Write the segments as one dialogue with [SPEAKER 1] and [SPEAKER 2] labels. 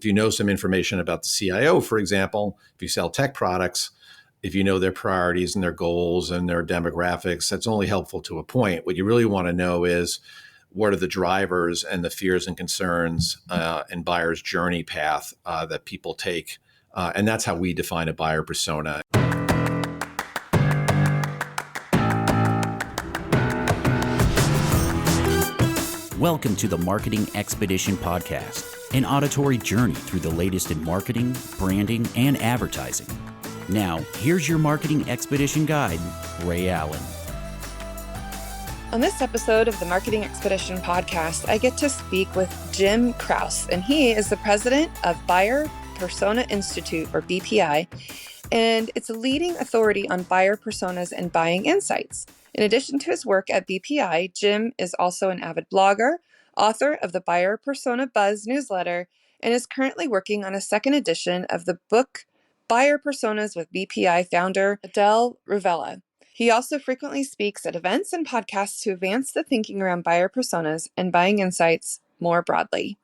[SPEAKER 1] If you know some information about the CIO, for example, if you sell tech products, if you know their priorities and their goals and their demographics, that's only helpful to a point. What you really want to know is what are the drivers and the fears and concerns and buyer's journey path that people take. And that's how we define a buyer persona.
[SPEAKER 2] Welcome to the Marketing Expedition Podcast, an auditory journey through the latest in marketing, branding, and advertising. Now, here's your Marketing Expedition guide, Ray Allen.
[SPEAKER 3] On this episode of the Marketing Expedition Podcast, I get to speak with Jim Kraus, and he is the president of Buyer Persona Institute, or BPI, and it's a leading authority on buyer personas and buying insights. In addition to his work at BPI, Jim is also an avid blogger, author of the Buyer Persona Buzz newsletter, and is currently working on a second edition of the book Buyer Personas with BPI founder Adele Ruvella. He also frequently speaks at events and podcasts to advance the thinking around buyer personas and buying insights more broadly.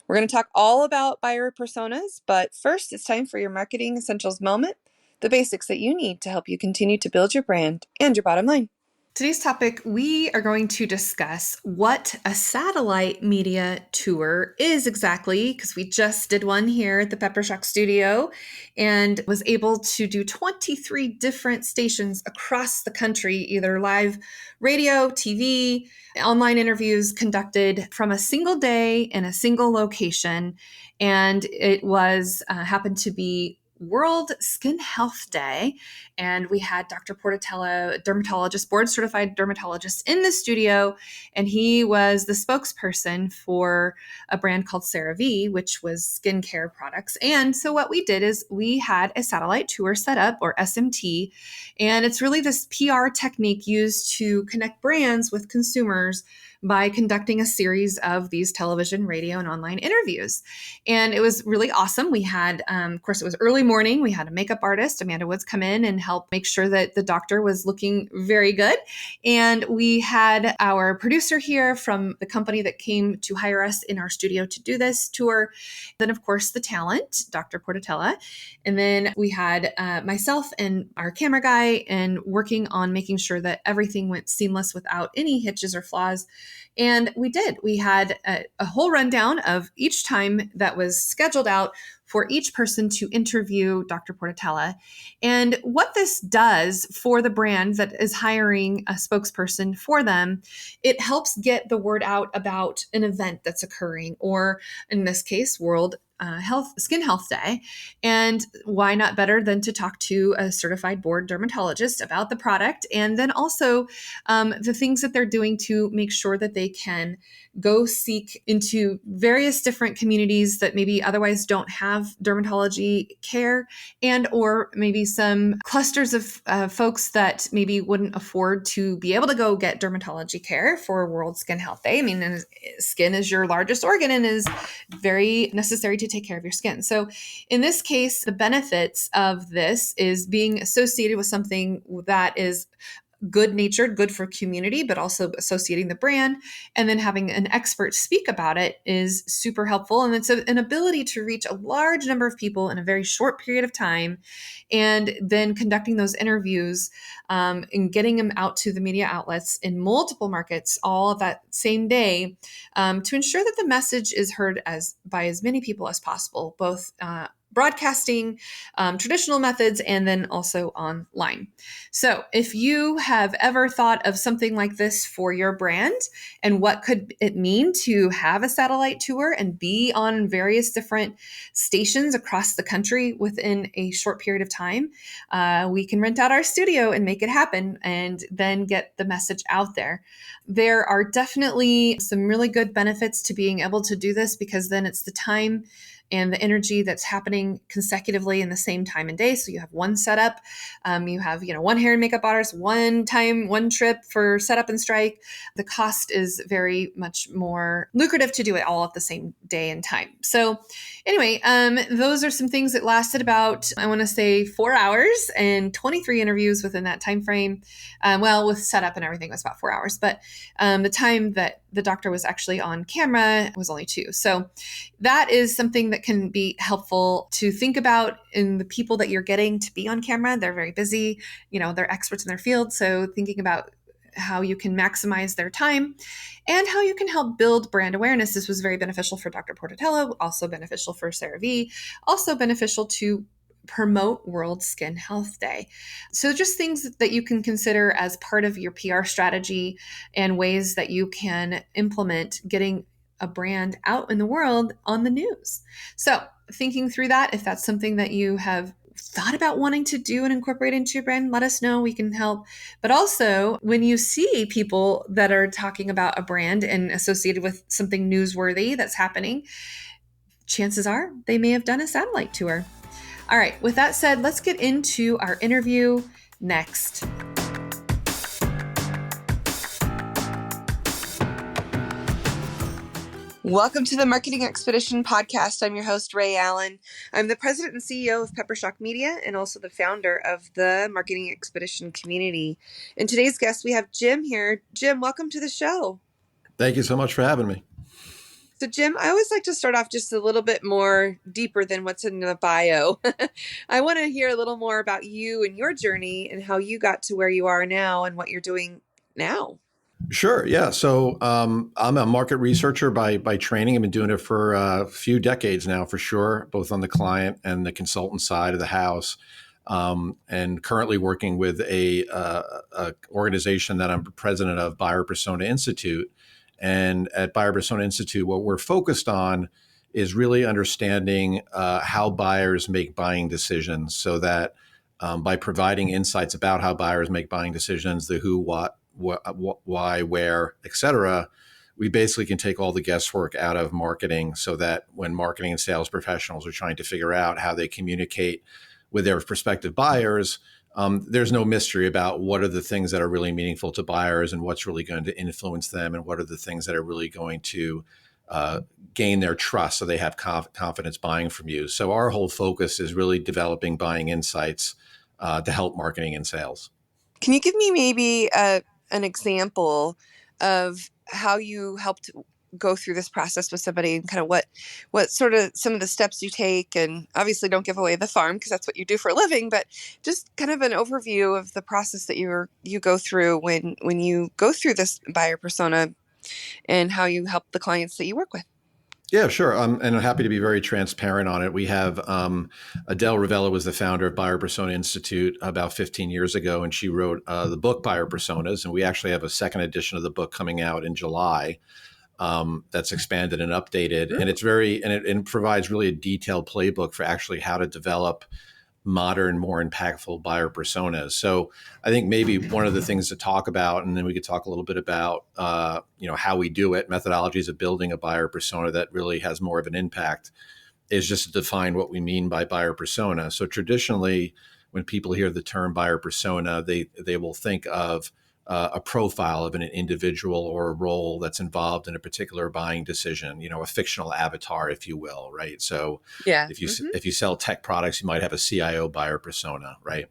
[SPEAKER 3] We're going to talk all about buyer personas, but first it's time for your Marketing Essentials moment, the basics that you need to help you continue to build your brand and your bottom line.
[SPEAKER 4] Today's topic, we are going to discuss what a satellite media tour is exactly, because we just did one here at the Peppershock studio and was able to do 23 different stations across the country, either live radio, TV, online interviews conducted from a single day in a single location. And it was happened to be World Skin Health Day. And we had Dr. Portitella, a dermatologist, board certified dermatologist in the studio. And he was the spokesperson for a brand called CeraVe, which was skincare products. And so what we did is we had a satellite tour set up, or SMT. And it's really this PR technique used to connect brands with consumers by conducting a series of these television, radio, and online interviews. And it was really awesome. We had, of course, it was early morning. We had a makeup artist, Amanda Woods, come in and help make sure that the doctor was looking very good. And we had our producer here from the company that came to hire us in our studio to do this tour. Then, of course, the talent, Dr. Portitella. And then we had myself and our camera guy and working on making sure that everything went seamless without any hitches or flaws. And we did. We had a whole rundown of each time that was scheduled out for each person to interview Dr. Portitella. And what this does for the brand that is hiring a spokesperson for them, it helps get the word out about an event that's occurring, or in this case, World Skin Health Day. And why not better than to talk to a certified board dermatologist about the product, and then also the things that they're doing to make sure that they can go seek into various different communities that maybe otherwise don't have dermatology care, and or maybe some clusters of folks that maybe wouldn't afford to be able to go get dermatology care for World Skin Health Day. I mean, skin is your largest organ and is very necessary to take care of your skin. So in this case, the benefits of this is being associated with something that is good-natured, good for community, but also associating the brand, and then having an expert speak about it is super helpful. And it's an ability to reach a large number of people in a very short period of time, and then conducting those interviews and getting them out to the media outlets in multiple markets all that same day to ensure that the message is heard by as many people as possible, both broadcasting, traditional methods, and then also online. So if you have ever thought of something like this for your brand and what could it mean to have a satellite tour and be on various different stations across the country within a short period of time, we can rent out our studio and make it happen and then get the message out there. There are definitely some really good benefits to being able to do this, because then it's the time and the energy that's happening happening consecutively in the same time and day. So you have one setup, you have, one hair and makeup artist, one time, one trip for setup and strike. The cost is very much more lucrative to do it all at the same day and time. So anyway, those are some things that lasted about, I want to say 4 hours and 23 interviews within that time frame. With setup and everything, it was about 4 hours, but the time that the doctor was actually on camera was only 2. So that is something that can be helpful to think about in the people that you're getting to be on camera. They're very busy, they're experts in their field. So thinking about how you can maximize their time and how you can help build brand awareness. This was very beneficial for Dr. Portatello, also beneficial for Sarah V, also beneficial to promote World Skin Health Day. So just things that you can consider as part of your PR strategy and ways that you can implement getting a brand out in the world on the news. So thinking through that, if that's something that you have thought about wanting to do and incorporate into your brand, let us know. We can help. But also, when you see people that are talking about a brand and associated with something newsworthy that's happening, chances are they may have done a satellite tour. All right, with that said, let's get into our interview next.
[SPEAKER 3] Welcome to the Marketing Expedition podcast. I'm your host, Ray Allen. I'm the president and CEO of Peppershock Media and also the founder of the Marketing Expedition community. And today's guest, we have Jim here. Jim, welcome to the show.
[SPEAKER 1] Thank you so much for having me.
[SPEAKER 3] So Jim, I always like to start off just a little bit more deeper than what's in the bio. I want to hear a little more about you and your journey and how you got to where you are now and what you're doing now.
[SPEAKER 1] Sure. Yeah. So I'm a market researcher by training. I've been doing it for a few decades now, for sure, both on the client and the consultant side of the house. And currently working with a organization that I'm president of, Buyer Persona Institute. And at Buyer Persona Institute, what we're focused on is really understanding how buyers make buying decisions, so that by providing insights about how buyers make buying decisions, the who, what, why, where, et cetera, we basically can take all the guesswork out of marketing, so that when marketing and sales professionals are trying to figure out how they communicate with their prospective buyers, there's no mystery about what are the things that are really meaningful to buyers and what's really going to influence them, and what are the things that are really going to gain their trust so they have confidence buying from you. So our whole focus is really developing buying insights to help marketing and sales.
[SPEAKER 3] Can you give me maybe an example of how you helped go through this process with somebody, and kind of what sort of some of the steps you take? And obviously don't give away the farm because that's what you do for a living, but just kind of an overview of the process that you go through when you go through this buyer persona and how you help the clients that you work with.
[SPEAKER 1] Yeah, sure. And I'm happy to be very transparent on it. We have Adele Ravella was the founder of Buyer Persona Institute about 15 years ago, and she wrote the book Buyer Personas. And we actually have a second edition of the book coming out in July that's expanded and updated. And it's it provides really a detailed playbook for actually how to develop modern, more impactful buyer personas. So I think maybe one of the things to talk about, and then we could talk a little bit about, how we do it, methodologies of building a buyer persona that really has more of an impact, is just to define what we mean by buyer persona. So traditionally, when people hear the term buyer persona, they will think of a profile of an individual or a role that's involved in a particular buying decision, a fictional avatar, if you will, right? So
[SPEAKER 3] Yeah.
[SPEAKER 1] if you sell tech products, you might have a CIO buyer persona, right?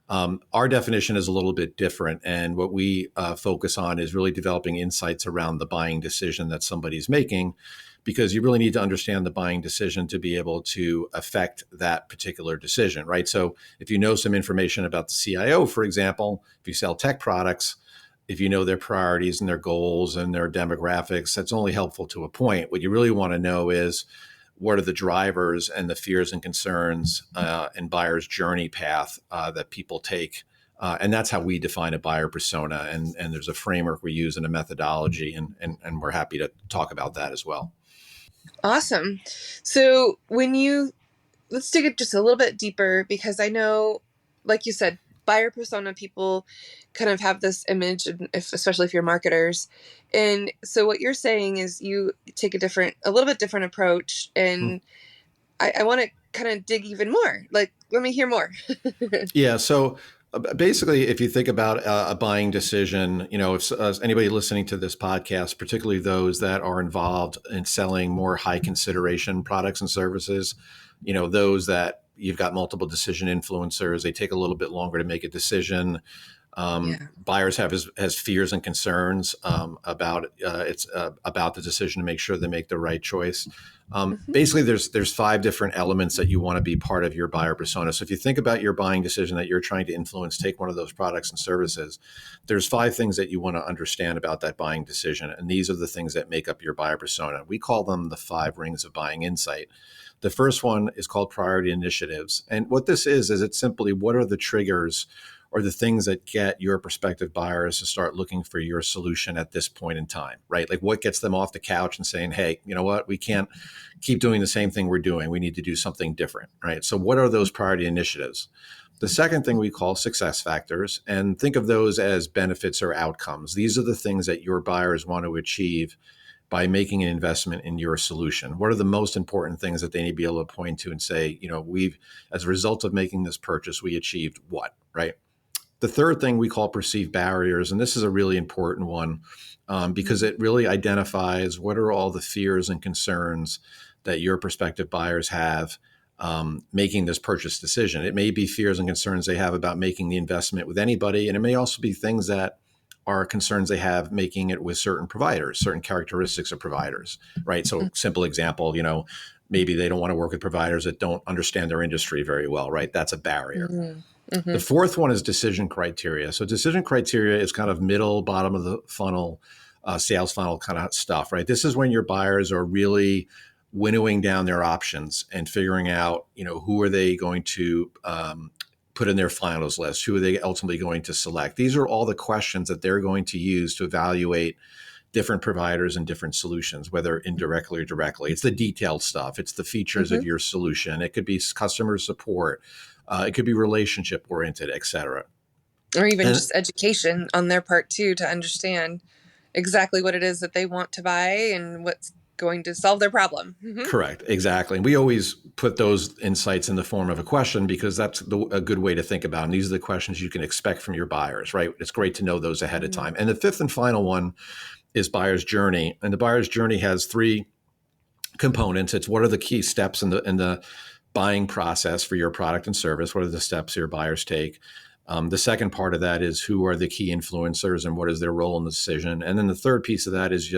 [SPEAKER 1] Our definition is a little bit different. And what we focus on is really developing insights around the buying decision that somebody's making, because you really need to understand the buying decision to be able to affect that particular decision, right? So if you know some information about the CIO, for example, if you sell tech products, if you know their priorities and their goals and their demographics, that's only helpful to a point. What you really want to know is, what are the drivers and the fears and concerns and buyer's journey path that people take. And that's how we define a buyer persona. And there's a framework we use and a methodology, and we're happy to talk about that as well.
[SPEAKER 3] Awesome. So let's dig it just a little bit deeper, because I know, like you said, buyer persona, people kind of have this image, especially if you're marketers. And so what you're saying is you take a little bit different approach. And I want to kind of dig even more. Like, let me hear more.
[SPEAKER 1] Yeah. So basically, if you think about a buying decision, if anybody listening to this podcast, particularly those that are involved in selling more high consideration products and services, those that you've got multiple decision influencers, they take a little bit longer to make a decision.
[SPEAKER 3] Yeah.
[SPEAKER 1] Buyers has fears and concerns about the decision to make sure they make the right choice.
[SPEAKER 3] Mm-hmm.
[SPEAKER 1] Basically, there's five different elements that you want to be part of your buyer persona. So if you think about your buying decision that you're trying to influence, take one of those products and services. There's five things that you want to understand about that buying decision, and these are the things that make up your buyer persona. We call them the 5 rings of buying insight. The first one is called priority initiatives, and what this is it's simply what are the triggers or the things that get your prospective buyers to start looking for your solution at this point in time, right? Like what gets them off the couch and saying, hey, you know what? We can't keep doing the same thing we're doing. We need to do something different, right? So what are those priority initiatives? The second thing we call success factors, and think of those as benefits or outcomes. These are the things that your buyers want to achieve by making an investment in your solution. What are the most important things that they need to be able to point to and say, as a result of making this purchase, we achieved what, right? The third thing we call perceived barriers, and this is a really important one because it really identifies what are all the fears and concerns that your prospective buyers have making this purchase decision. It may be fears and concerns they have about making the investment with anybody, and it may also be things that are concerns they have making it with certain providers, certain characteristics of providers, right? So simple example, maybe they don't want to work with providers that don't understand their industry very well, right? That's a barrier.
[SPEAKER 3] Mm-hmm.
[SPEAKER 1] The fourth one is decision criteria. So decision criteria is kind of middle, bottom of the funnel, sales funnel kind of stuff, right? This is when your buyers are really winnowing down their options and figuring out, who are they going to put in their finals list? Who are they ultimately going to select? These are all the questions that they're going to use to evaluate different providers and different solutions, whether indirectly or directly. It's the detailed stuff. It's the features of your solution. It could be customer support. It could be relationship oriented, et cetera.
[SPEAKER 3] Or even just education on their part too, to understand exactly what it is that they want to buy and what's going to solve their problem. Mm-hmm.
[SPEAKER 1] Correct. Exactly. And we always put those insights in the form of a question because that's a good way to think about them. These are the questions you can expect from your buyers, right? It's great to know those ahead of time. And the fifth and final one is buyer's journey. And the buyer's journey has 3 components. It's what are the key steps in the buying process for your product and service? What are the steps your buyers take? The second part of that is who are the key influencers and what is their role in the decision? And then the third piece of that is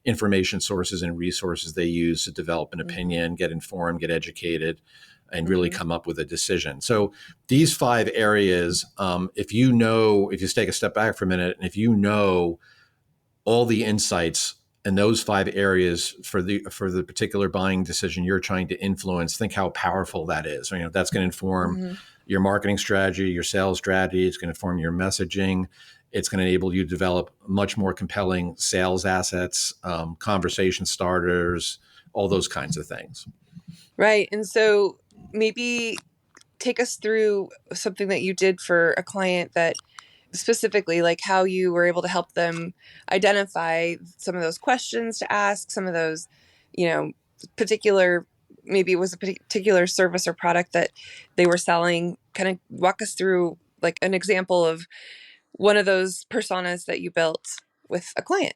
[SPEAKER 1] information sources and resources they use to develop an opinion, get informed, get educated, and really come up with a decision. So these 5 areas, if you just take a step back for a minute, and if you know all the insights in those 5 areas for the particular buying decision you're trying to influence, think how powerful that is. That's going to inform your marketing strategy, your sales strategy. It's going to inform your messaging. It's going to enable you to develop much more compelling sales assets, conversation starters, all those kinds of things.
[SPEAKER 3] Right. And so maybe take us through something that you did for a client that specifically, like how you were able to help them identify some of those questions to ask, some of those, maybe it was a particular service or product that they were selling. Kind of walk us through like an example of one of those personas that you built with a client.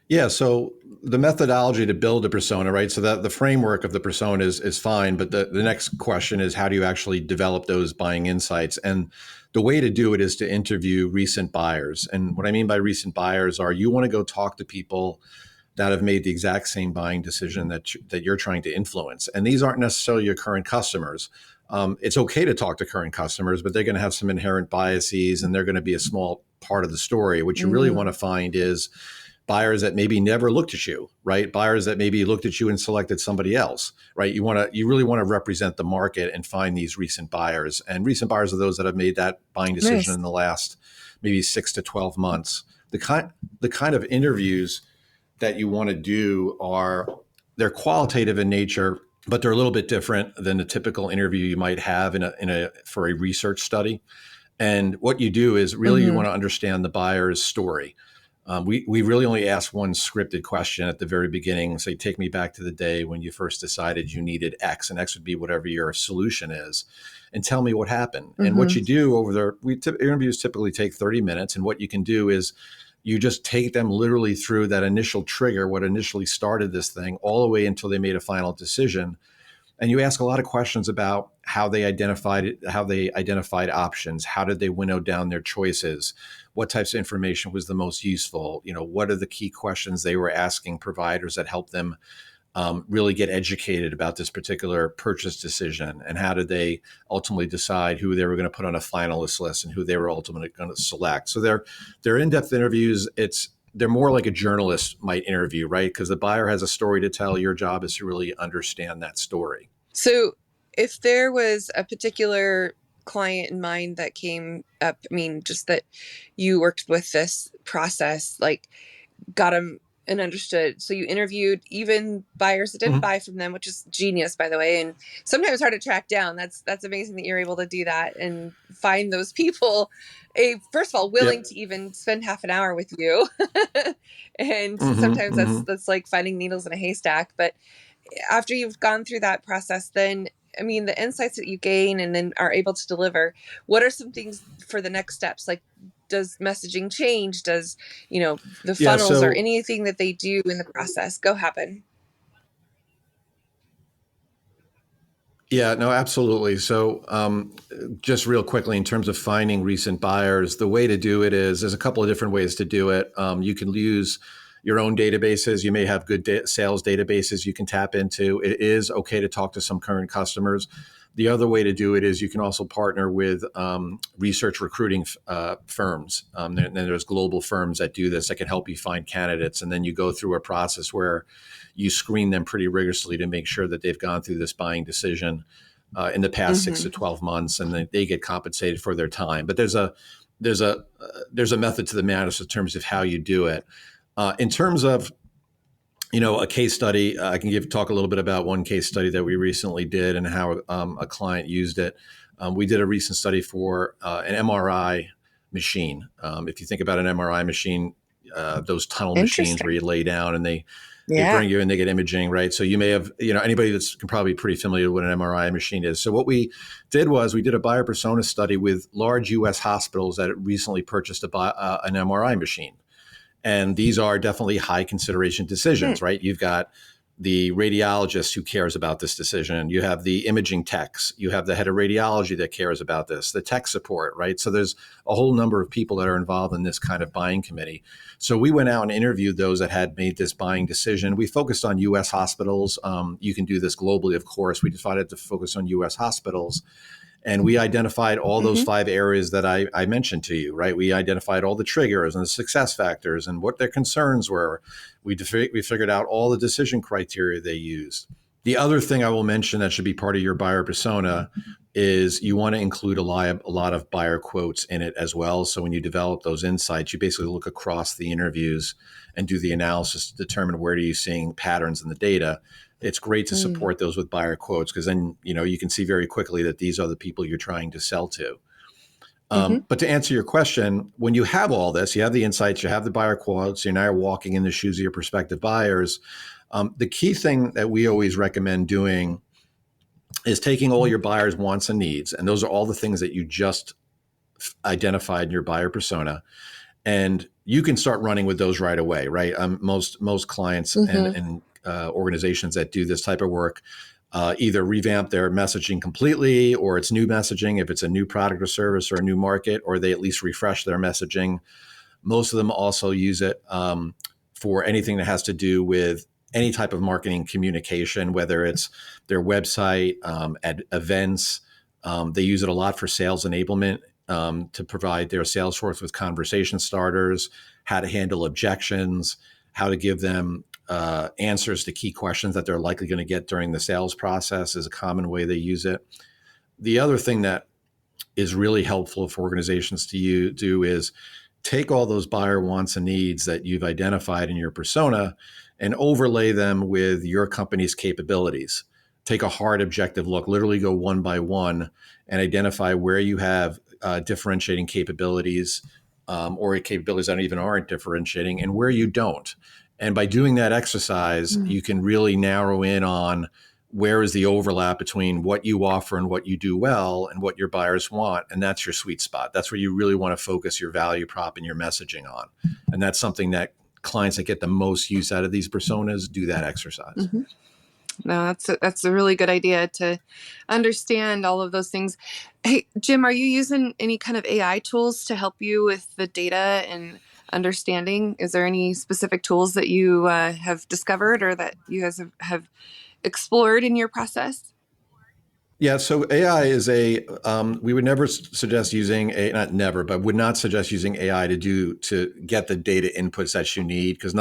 [SPEAKER 1] Yeah, so the methodology to build a persona, right? So that the framework of the persona is fine, but the next question is how do you actually develop those buying insights? And the way to do it is to interview recent buyers. And what I mean by recent buyers are you want to go talk to people that have made the exact same buying decision that you're trying to influence. And these aren't necessarily your current customers. It's okay to talk to current customers, but they're going to have some inherent biases and they're going to be a small part of the story. What you really want to find is buyers that maybe never looked at you, right? Buyers that maybe looked at you and selected somebody else, right? You really want to represent the market and find these recent buyers. And recent buyers are those that have made that buying decision in the last maybe 6 to 12 months. The kind of interviews that you want to do they're qualitative in nature, but they're a little bit different than the typical interview you might have for a research study. And what you do is really you want to understand the buyer's story. We really only ask one scripted question at the very beginning. Say, take me back to the day when you first decided you needed X, and X would be whatever your solution is, and tell me what happened. And what
[SPEAKER 3] Mm-hmm.
[SPEAKER 1] you do over there, interviews typically take 30 minutes. And what you can do is you just take them literally through that initial trigger, what initially started this thing, all the way until they made a final decision. And you ask a lot of questions about how they identified it, how they identified options, how did they winnow down their choices, what types of information was the most useful, what are the key questions they were asking providers that help them really get educated about this particular purchase decision, and how did they ultimately decide who they were going to put on a finalist list and who they were ultimately going to select. So they're in-depth interviews. They're more like a journalist might interview, right? Because the buyer has a story to tell. Your job is to really understand that story.
[SPEAKER 3] So if there was a particular client in mind that came up, I mean, just that you worked with this process, like got them and understood. So you interviewed even buyers that didn't buy from them, which is genius, by the way, and sometimes hard to track down. That's amazing that you're able to do that and find those people, first of all, willing to even spend half an hour with you. And sometimes that's like finding needles in a haystack. But after you've gone through that process, then I mean, the insights that you gain and then are able to deliver, what are some things for the next steps? Like, does messaging change? Does, the funnels or anything that they do in the process go happen?
[SPEAKER 1] Yeah, no, absolutely. So just real quickly, in terms of finding recent buyers, the way to do it is there's a couple of different ways to do it. You can use your own databases. You may have good sales databases you can tap into. It is okay to talk to some current customers. The other way to do it is you can also partner with research recruiting firms. And there's global firms that do this that can help you find candidates. And then you go through a process where you screen them pretty rigorously to make sure that they've gone through this buying decision in the past 6 to 12 months, and they get compensated for their time. But there's a method to the madness in terms of how you do it. In terms of a case study, I can talk a little bit about one case study that we recently did and how a client used it. We did a recent study for an MRI machine. If you think about an MRI machine, those tunnel machines where you lay down and they bring you and they get imaging, right? So you may have, anybody that's probably pretty familiar with what an MRI machine is. So what we did was we did a buyer persona study with large U.S. hospitals that recently purchased an MRI machine. And these are definitely high consideration decisions, right? You've got the radiologist who cares about this decision. You have the imaging techs. You have the head of radiology that cares about this, the tech support, right? So there's a whole number of people that are involved in this kind of buying committee. So we went out and interviewed those that had made this buying decision. We focused on U.S. hospitals. You can do this globally, of course. We decided to focus on U.S. hospitals. And we identified all those 5 areas that I mentioned to you, right? We identified all the triggers and the success factors and what their concerns were. We figured out all the decision criteria they used. The other thing I will mention that should be part of your buyer persona is you want to include a lot of buyer quotes in it as well. So when you develop those insights, you basically look across the interviews and do the analysis to determine where are you seeing patterns in the data. It's great to support those with buyer quotes because then, you can see very quickly that these are the people you're trying to sell to. But to answer your question, when you have all this, you have the insights, you have the buyer quotes, you're now walking in the shoes of your prospective buyers. The key thing that we always recommend doing is taking all your buyers' wants and needs, and those are all the things that you just identified in your buyer persona, and you can start running with those right away, right? Most clients and organizations that do this type of work either revamp their messaging completely, or it's new messaging if it's a new product or service or a new market, or they at least refresh their messaging. Most of them also use it for anything that has to do with any type of marketing communication, whether it's their website, at events. They use it a lot for sales enablement to provide their sales force with conversation starters, how to handle objections, how to give them answers to key questions that they're likely going to get during the sales process is a common way they use it. The other thing that is really helpful for organizations to do is take all those buyer wants and needs that you've identified in your persona and overlay them with your company's capabilities. Take a hard objective look, literally go one by one and identify where you have differentiating capabilities or capabilities that even aren't differentiating, and where you don't. And by doing that exercise, you can really narrow in on where is the overlap between what you offer and what you do well and what your buyers want. And that's your sweet spot. That's where you really want to focus your value prop and your messaging on. And that's something that clients that get the most use out of these personas do that exercise.
[SPEAKER 3] Mm-hmm. No, that's a really good idea to understand all of those things. Hey, Jim, are you using any kind of AI tools to help you with the data and understanding? Is there any specific tools that you have discovered or that you guys have explored in your process?
[SPEAKER 1] Yeah, so AI is we would never suggest using not never, but would not suggest using AI to get the data inputs that you need, because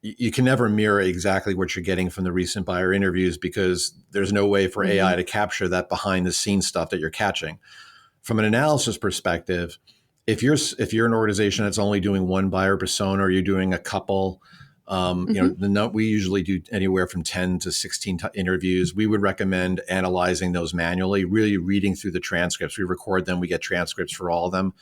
[SPEAKER 1] you can never mirror exactly what you're getting from the recent buyer interviews, because there's no way for AI to capture that behind the scenes stuff that you're catching. From an analysis perspective, if you're an organization that's only doing one buyer persona, or you're doing a couple, we usually do anywhere from 10 to 16 interviews. We would recommend analyzing those manually, really reading through the transcripts. We record them, we get transcripts for all of them,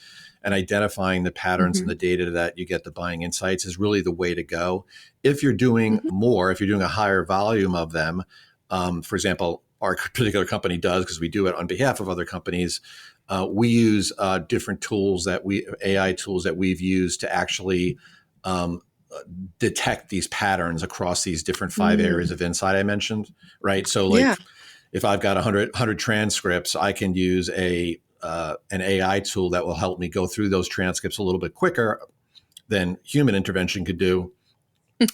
[SPEAKER 1] and identifying the patterns and the data that you get the buying insights is really the way to go. If you're doing more, if you're doing a higher volume of them, for example, our particular company does, because we do it on behalf of other companies, we use different tools AI tools that we've used to actually detect these patterns across these different 5 areas of insight I mentioned, right? So if I've got 100 transcripts, I can use an AI tool that will help me go through those transcripts a little bit quicker than human intervention could do,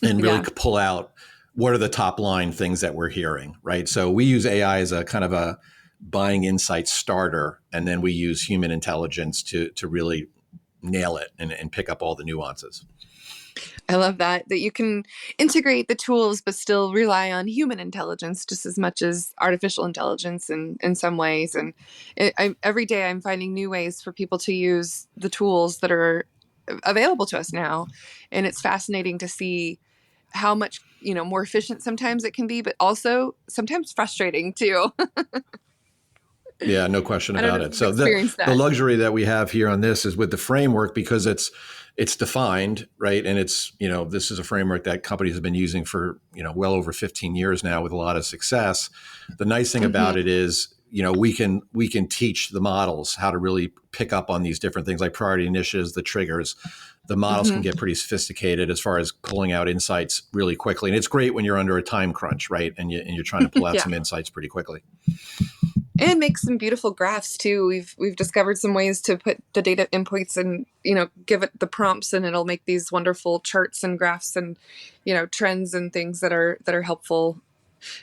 [SPEAKER 1] and really pull out what are the top line things that we're hearing, right? So we use AI as a kind of a buying insight starter, and then we use human intelligence to really nail it and pick up all the nuances.
[SPEAKER 3] I love that you can integrate the tools, but still rely on human intelligence just as much as artificial intelligence in some ways. And every day I'm finding new ways for people to use the tools that are available to us now. And it's fascinating to see how much, more efficient sometimes it can be, but also sometimes frustrating too.
[SPEAKER 1] Yeah, no question about it. So
[SPEAKER 3] the
[SPEAKER 1] luxury that we have here on this is with the framework, because it's defined, right? And this is a framework that companies have been using for, well over 15 years now with a lot of success. The nice thing about it is, we can teach the models how to really pick up on these different things like priority initiatives, the triggers. The models can get pretty sophisticated as far as pulling out insights really quickly. And it's great when you're under a time crunch, right? And you're trying to pull out some insights pretty quickly.
[SPEAKER 3] And make some beautiful graphs too. We've discovered some ways to put the data inputs and, give it the prompts, and it'll make these wonderful charts and graphs and, trends and things that are helpful.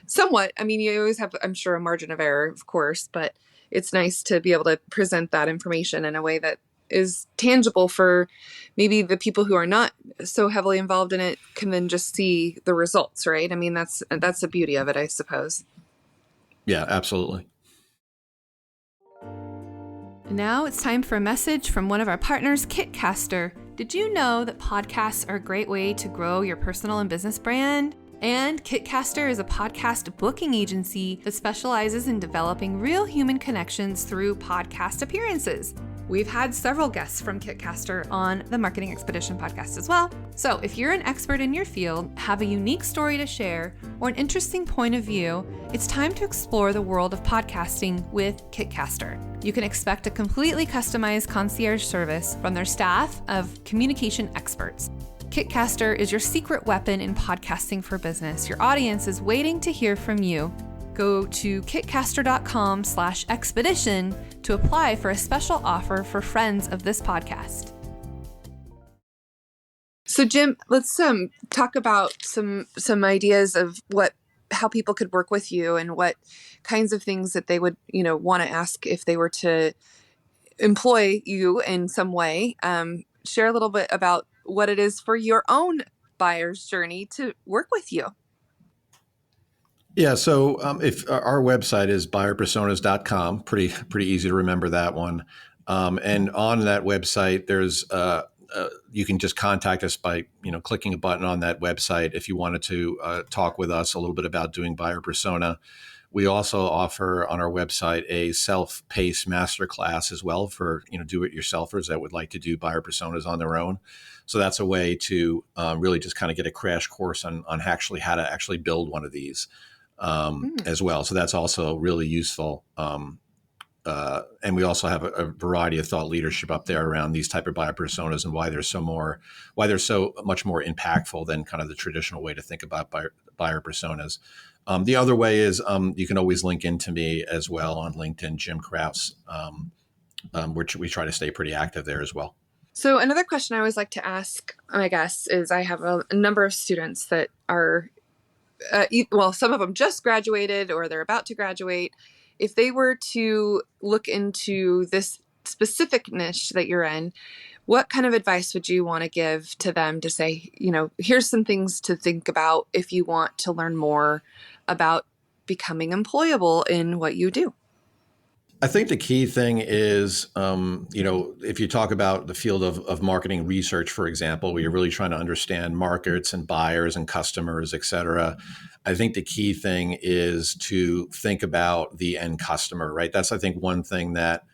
[SPEAKER 3] Somewhat. I mean, you always have, I'm sure, a margin of error, of course, but it's nice to be able to present that information in a way that is tangible for maybe the people who are not so heavily involved in it can then just see the results, right? I mean, that's the beauty of it, I suppose.
[SPEAKER 1] Yeah, absolutely.
[SPEAKER 5] Now it's time for a message from one of our partners, Kitcaster. Did you know that podcasts are a great way to grow your personal and business brand? And Kitcaster is a podcast booking agency that specializes in developing real human connections through podcast appearances. We've had several guests from Kitcaster on the Marketing Expedition podcast as well. So if you're an expert in your field, have a unique story to share, or an interesting point of view, it's time to explore the world of podcasting with Kitcaster. You can expect a completely customized concierge service from their staff of communication experts. Kitcaster is your secret weapon in podcasting for business. Your audience is waiting to hear from you. Go to kitcaster.com/expedition to apply for a special offer for friends of this podcast.
[SPEAKER 3] So Jim, let's talk about some ideas of how people could work with you and what kinds of things that they would, want to ask if they were to employ you in some way. Share a little bit about what it is for your own buyer's journey to work with you.
[SPEAKER 1] Yeah, so if our website is buyerpersonas.com, pretty easy to remember that one. And on that website, there's you can just contact us by clicking a button on that website if you wanted to talk with us a little bit about doing buyer persona. We also offer on our website a self-paced masterclass as well for do-it-yourselfers that would like to do buyer personas on their own. So that's a way to really just kind of get a crash course on how to actually build one of these as well. So that's also really useful. And we also have a variety of thought leadership up there around these type of buyer personas and why they're so much more impactful than kind of the traditional way to think about buyer personas. The other way is you can always link into me as well on LinkedIn, Jim Kraus, which we try to stay pretty active there as well.
[SPEAKER 3] So another question I always like to ask, I guess, is I have a number of students that are, some of them just graduated or they're about to graduate. If they were to look into this specific niche that you're in, what kind of advice would you want to give to them to say, here's some things to think about if you want to learn more about becoming employable in what you do?
[SPEAKER 1] I think the key thing is, if you talk about the field of marketing research, for example, where you're really trying to understand markets and buyers and customers, et cetera, I think the key thing is to think about the end customer, right? That's, I think, one thing that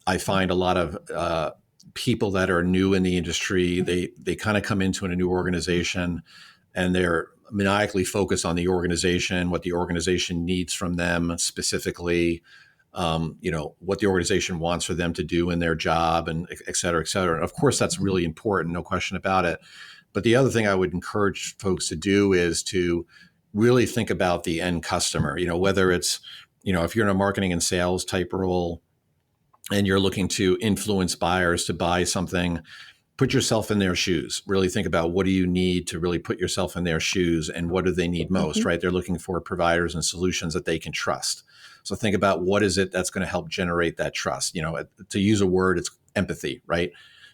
[SPEAKER 1] I find a lot of people that are new in the industry, they kind of come into a new organization and they're maniacally focused on the organization, what the organization needs from them specifically, what the organization wants for them to do in their job, and et cetera, et cetera. And of course, that's really important, no question about it. But the other thing I would encourage folks to do is to really think about the end customer, whether it's, if you're in a marketing and sales type role and you're looking to influence buyers to buy something, put yourself in their shoes. Really think about what do you need to really put yourself in their shoes and what do they need most, right? They're looking for providers and solutions that they can trust. So think about what is it that's going to help generate that trust. To use a word, it's empathy, right?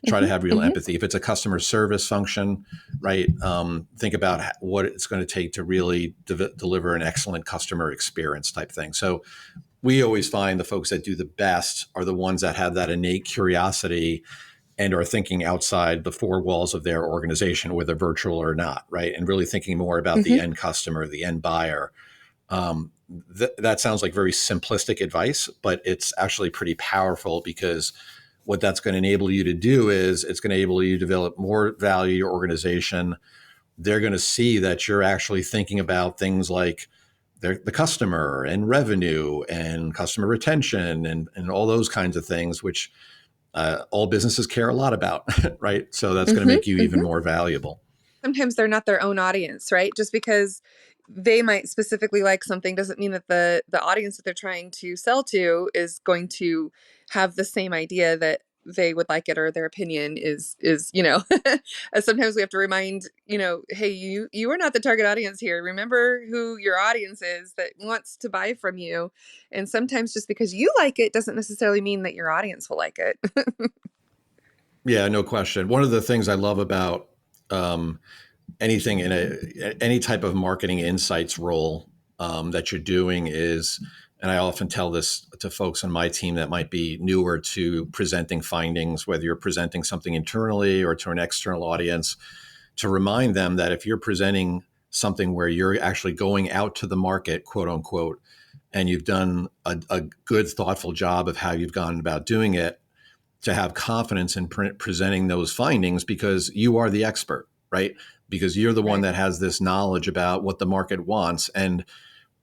[SPEAKER 1] Try to have real empathy. If it's a customer service function, right? Think about what it's going to take to really deliver an excellent customer experience type thing. So we always find the folks that do the best are the ones that have that innate curiosity and are thinking outside the four walls of their organization, whether virtual or not, right? And really thinking more about the end customer, the end buyer. That sounds like very simplistic advice, but it's actually pretty powerful because what that's going to enable you to do is it's going to enable you to develop more value to your organization. They're going to see that you're actually thinking about things like the customer and revenue and customer retention and all those kinds of things, which all businesses care a lot about, right? So that's going to make you even more valuable.
[SPEAKER 3] Sometimes they're not their own audience, right? Just because they might specifically like something doesn't mean that the audience that they're trying to sell to is going to have the same idea that they would like it or their opinion is sometimes we have to remind, hey, you are not the target audience here. Remember who your audience is that wants to buy from you. And sometimes just because you like it doesn't necessarily mean that your audience will like it.
[SPEAKER 1] Yeah, no question. One of the things I love about anything in any type of marketing insights role that you're doing is, and I often tell this to folks on my team that might be newer to presenting findings, whether you're presenting something internally or to an external audience, to remind them that if you're presenting something where you're actually going out to the market, quote unquote, and you've done a good, thoughtful job of how you've gone about doing it, to have confidence in presenting those findings because you are the expert, right? Because you're the one that has this knowledge about what the market wants. And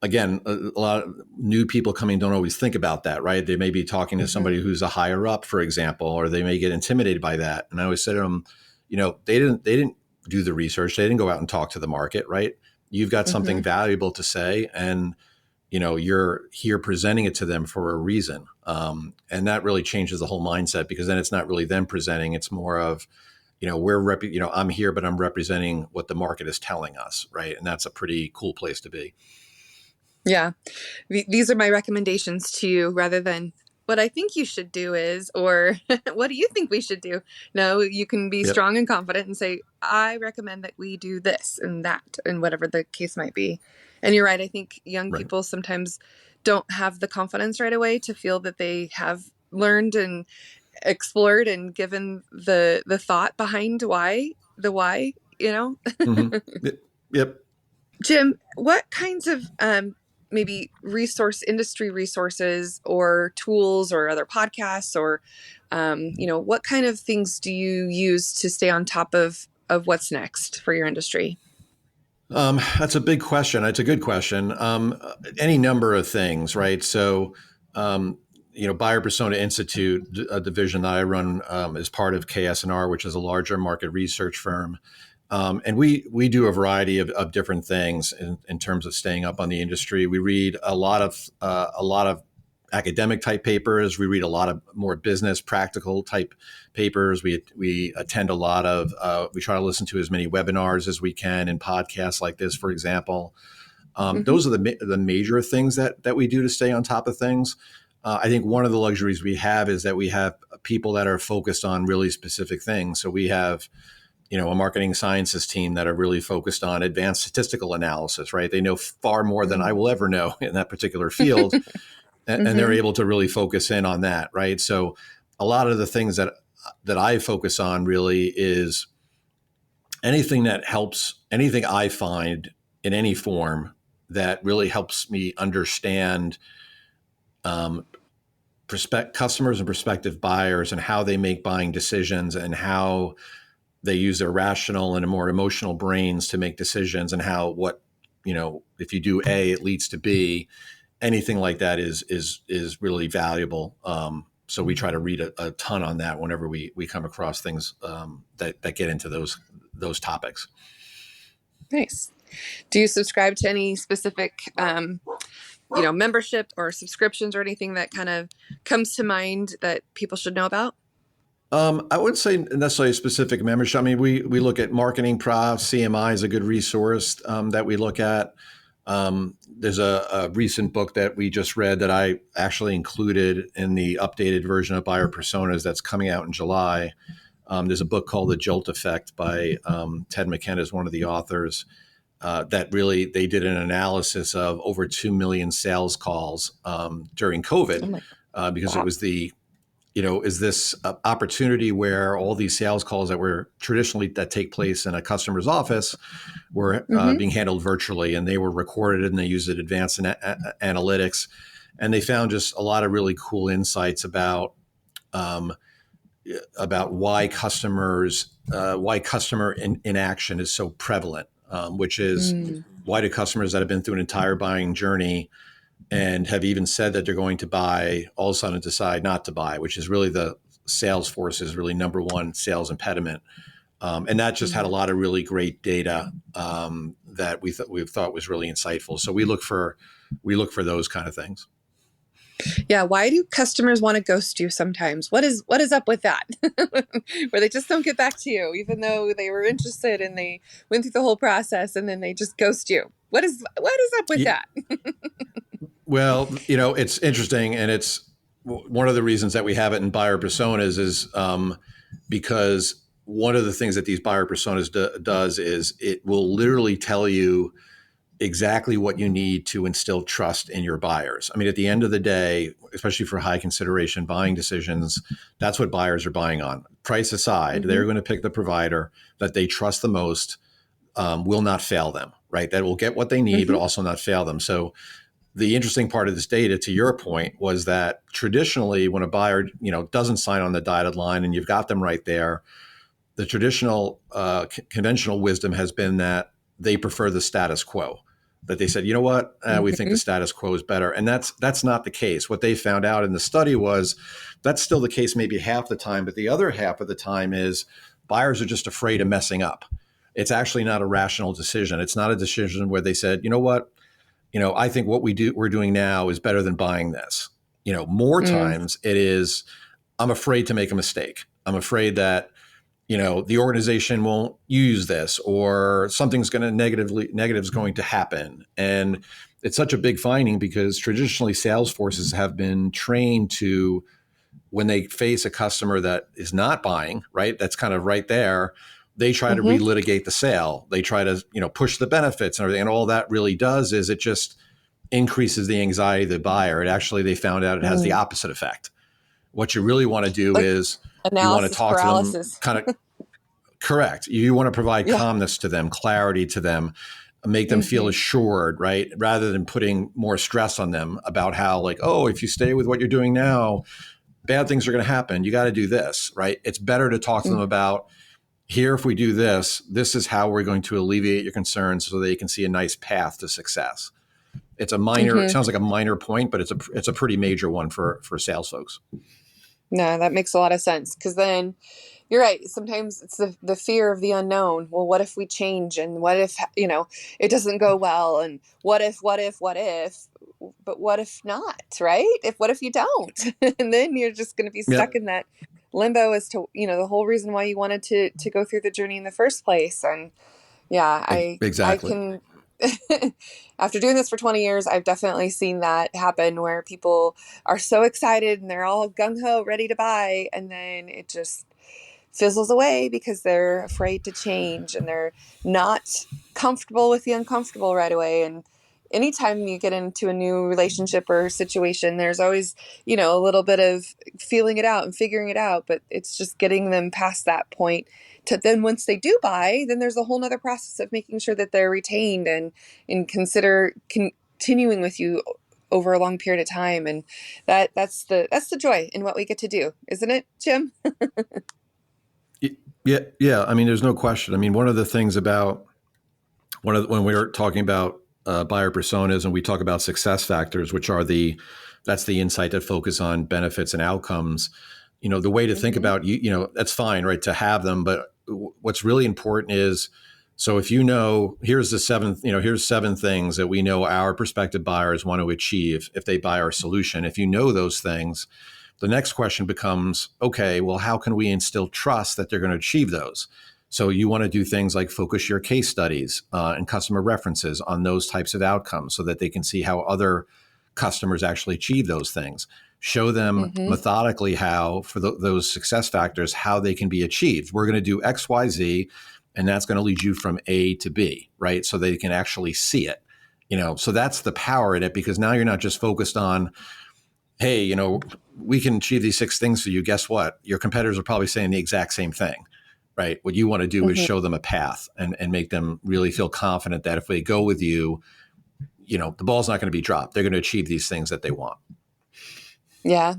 [SPEAKER 1] again, a lot of new people coming don't always think about that, right? They may be talking to somebody who's a higher up, for example, or they may get intimidated by that. And I always say to them, they didn't do the research. They didn't go out and talk to the market, right? You've got something valuable to say, and you're here presenting it to them for a reason. And that really changes the whole mindset, because then it's not really them presenting. It's more of, I'm here, but I'm representing what the market is telling us, right? And that's a pretty cool place to be.
[SPEAKER 3] Yeah. These are my recommendations to you rather than what I think you should do is, or what do you think we should do? No, you can be strong and confident and say, I recommend that we do this and that, and whatever the case might be. And you're right. I think young people sometimes don't have the confidence right away to feel that they have learned and explored and given the thought behind why.
[SPEAKER 1] Yep.
[SPEAKER 3] Jim, what kinds of maybe industry resources or tools or other podcasts or, what kind of things do you use to stay on top of what's next for your industry?
[SPEAKER 1] That's a big question. It's a good question. Any number of things, right? So, Buyer Persona Institute, a division that I run, is part of KSNR, which is a larger market research firm. And we do a variety of different things in terms of staying up on the industry. We read a lot of academic type papers. We read a lot of more business practical type papers. We attend a lot of. We try to listen to as many webinars as we can and podcasts like this, for example. Those are the major things that we do to stay on top of things. I think one of the luxuries we have is that we have people that are focused on really specific things. So we have a marketing sciences team that are really focused on advanced statistical analysis, right? They know far more than I will ever know in that particular field. And they're able to really focus in on that, right? So a lot of the things that I focus on really is anything I find in any form that really helps me understand customers and prospective buyers and how they make buying decisions and how they use their rational and more emotional brains to make decisions, and if you do A, it leads to B. Anything like that is really valuable. So we try to read a ton on that whenever we come across things that get into those topics.
[SPEAKER 3] Nice. Do you subscribe to any specific, membership or subscriptions or anything that kind of comes to mind that people should know about?
[SPEAKER 1] I wouldn't say necessarily a specific membership. I mean, we look at Marketing Prof. CMI is a good resource that we look at. There's a recent book that we just read that I actually included in the updated version of Buyer Personas that's coming out in July. There's a book called The Jolt Effect by Ted McKenna, is one of the authors. That really, they did an analysis of over 2 million sales calls during COVID because it was is this opportunity where all these sales calls that take place in a customer's office were being handled virtually, and they were recorded and they used advanced analytics, and they found just a lot of really cool insights about why customer inaction is so prevalent, which is why do customers that have been through an entire buying journey and have even said that they're going to buy, all of a sudden decide not to buy, which is really the sales force's really number one sales impediment. And that just had a lot of really great data that we thought was really insightful. So we look for those kind of things.
[SPEAKER 3] Yeah. Why do customers want to ghost you sometimes? What is up with that? Where they just don't get back to you, even though they were interested and they went through the whole process, and then they just ghost you. What is up with that?
[SPEAKER 1] Well, it's interesting, and it's one of the reasons that we have it in buyer personas is because one of the things that these buyer personas does is it will literally tell you exactly what you need to instill trust in your buyers. I mean, at the end of the day, especially for high consideration buying decisions, that's what buyers are buying on. Price aside, they're going to pick the provider that they trust the most, will not fail them, right? That will get what they need, but also not fail them. So the interesting part of this data, to your point, was that traditionally when a buyer, doesn't sign on the dotted line and you've got them right there, the traditional conventional wisdom has been that they prefer the status quo, that they said, you know what, we think the status quo is better. And that's not the case. What they found out in the study was that's still the case maybe half the time, but the other half of the time is buyers are just afraid of messing up. It's actually not a rational decision. It's not a decision where they said, you know what, I think what we're doing now is better than buying this. More times it is, I'm afraid to make a mistake. I'm afraid that, the organization won't use this, or something's going to negative is going to happen. And it's such a big finding because traditionally sales forces have been trained to, when they face a customer that is not buying, right, that's kind of right there, they try to relitigate the sale. They try to, push the benefits and everything. And all that really does is it just increases the anxiety of the buyer. They found out it has the opposite effect. What you really want to do is you want to talk
[SPEAKER 3] paralysis.
[SPEAKER 1] to them kind of correct. You want to provide calmness to them, clarity to them, make them feel assured, right? Rather than putting more stress on them about how like, oh, if you stay with what you're doing now, bad things are going to happen. You got to do this, right? It's better to talk to them about here, if we do this, this is how we're going to alleviate your concerns so they can see a nice path to success. It's a minor, it sounds like a minor point, but it's a pretty major one for sales folks.
[SPEAKER 3] No, that makes a lot of sense. Because then you're right. Sometimes it's the fear of the unknown. Well, what if we change? And what if, it doesn't go well? And what if? But what if not, right? What if you don't? And then you're just going to be stuck in that limbo as to, the whole reason why you wanted to go through the journey in the first place. And yeah,
[SPEAKER 1] Exactly.
[SPEAKER 3] I can, after doing this for 20 years, I've definitely seen that happen where people are so excited and they're all gung-ho ready to buy. And then it just fizzles away because they're afraid to change and they're not comfortable with the uncomfortable right away. And anytime you get into a new relationship or situation, there's always, a little bit of feeling it out and figuring it out, but it's just getting them past that point to then once they do buy, then there's a whole nother process of making sure that they're retained and consider continuing with you over a long period of time. And that's the joy in what we get to do, isn't it, Jim?
[SPEAKER 1] Yeah. I mean, there's no question. I mean, one of the things about when we were talking about buyer personas and we talk about success factors, which are that's the insight that focus on benefits and outcomes. The way to think about that's fine, right, to have them. But what's really important is, so if here's here's 7 things that we know our prospective buyers want to achieve if they buy our solution. If you know those things, the next question becomes, okay, well, how can we instill trust that they're going to achieve those? So you want to do things like focus your case studies and customer references on those types of outcomes so that they can see how other customers actually achieve those things. Show them methodically how, for those success factors, how they can be achieved. We're going to do X, Y, Z, and that's going to lead you from A to B, right? So they can actually see it. So that's the power in it, because now you're not just focused on, hey, we can achieve these 6 things for you. Guess what? Your competitors are probably saying the exact same thing, right? What you want to do is show them a path and make them really feel confident that if they go with you, the ball's not going to be dropped. They're going to achieve these things that they want.
[SPEAKER 3] Yeah.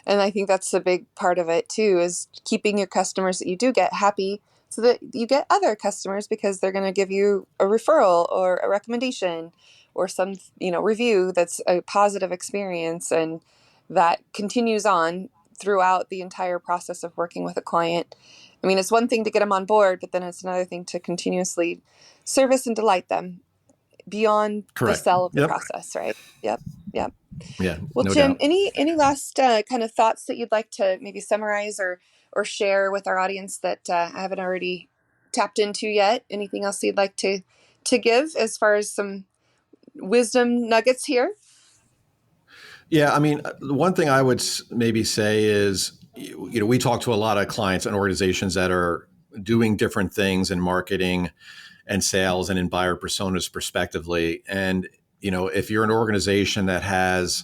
[SPEAKER 3] And I think that's a big part of it too, is keeping your customers that you do get happy so that you get other customers, because they're going to give you a referral or a recommendation or some, review that's a positive experience. And that continues on throughout the entire process of working with a client. I mean, it's one thing to get them on board, but then it's another thing to continuously service and delight them beyond the sell of the process, right? Yep.
[SPEAKER 1] Yeah.
[SPEAKER 3] Well,
[SPEAKER 1] no
[SPEAKER 3] Jim,
[SPEAKER 1] doubt.
[SPEAKER 3] any last kind of thoughts that you'd like to maybe summarize or share with our audience that I haven't already tapped into yet? Anything else you'd like to give as far as some wisdom nuggets here?
[SPEAKER 1] Yeah, I mean, one thing I would maybe say is, we talk to a lot of clients and organizations that are doing different things in marketing and sales and in buyer personas respectively. And, if you're an organization that has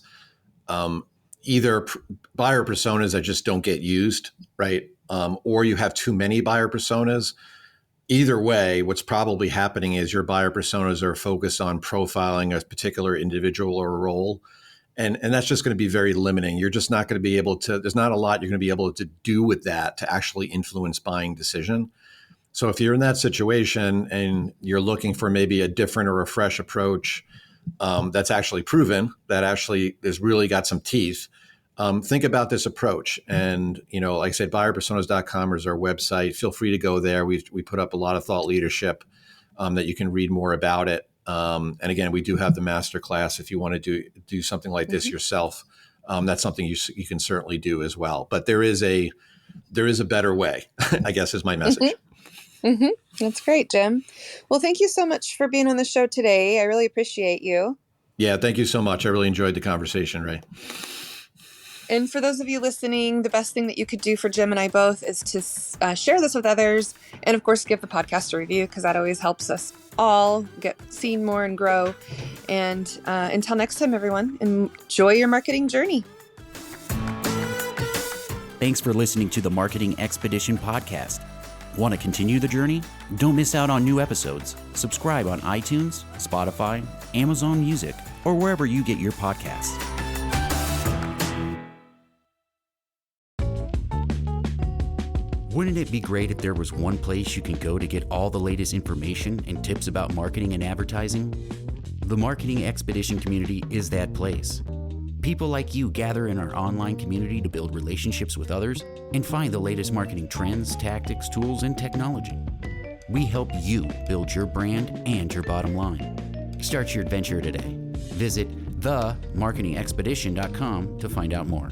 [SPEAKER 1] either buyer personas that just don't get used, right? Or you have too many buyer personas, either way, what's probably happening is your buyer personas are focused on profiling a particular individual or role. And that's just going to be very limiting. You're just not going to be able to, there's not a lot you're going to be able to do with that to actually influence buying decision. So if you're in that situation and you're looking for maybe a different or a fresh approach that's actually proven, that actually has really got some teeth, think about this approach. And, like I said, buyerpersonas.com is our website. Feel free to go there. We put up a lot of thought leadership that you can read more about it. And again, we do have the masterclass if you want to do something like this yourself. That's something you can certainly do as well. But there is a better way, I guess, is my message.
[SPEAKER 3] That's great, Jim. Well, thank you so much for being on the show today. I really appreciate you.
[SPEAKER 1] Yeah, thank you so much. I really enjoyed the conversation, Ray.
[SPEAKER 3] And for those of you listening, the best thing that you could do for Jim and I both is to share this with others. And of course, give the podcast a review, because that always helps us all get seen more and grow. And until next time, everyone, enjoy your marketing journey.
[SPEAKER 2] Thanks for listening to the Marketing Expedition podcast. Want to continue the journey? Don't miss out on new episodes. Subscribe on iTunes, Spotify, Amazon Music, or wherever you get your podcasts. Wouldn't it be great if there was one place you can go to get all the latest information and tips about marketing and advertising? The Marketing Expedition community is that place. People like you gather in our online community to build relationships with others and find the latest marketing trends, tactics, tools, and technology. We help you build your brand and your bottom line. Start your adventure today. Visit themarketingexpedition.com to find out more.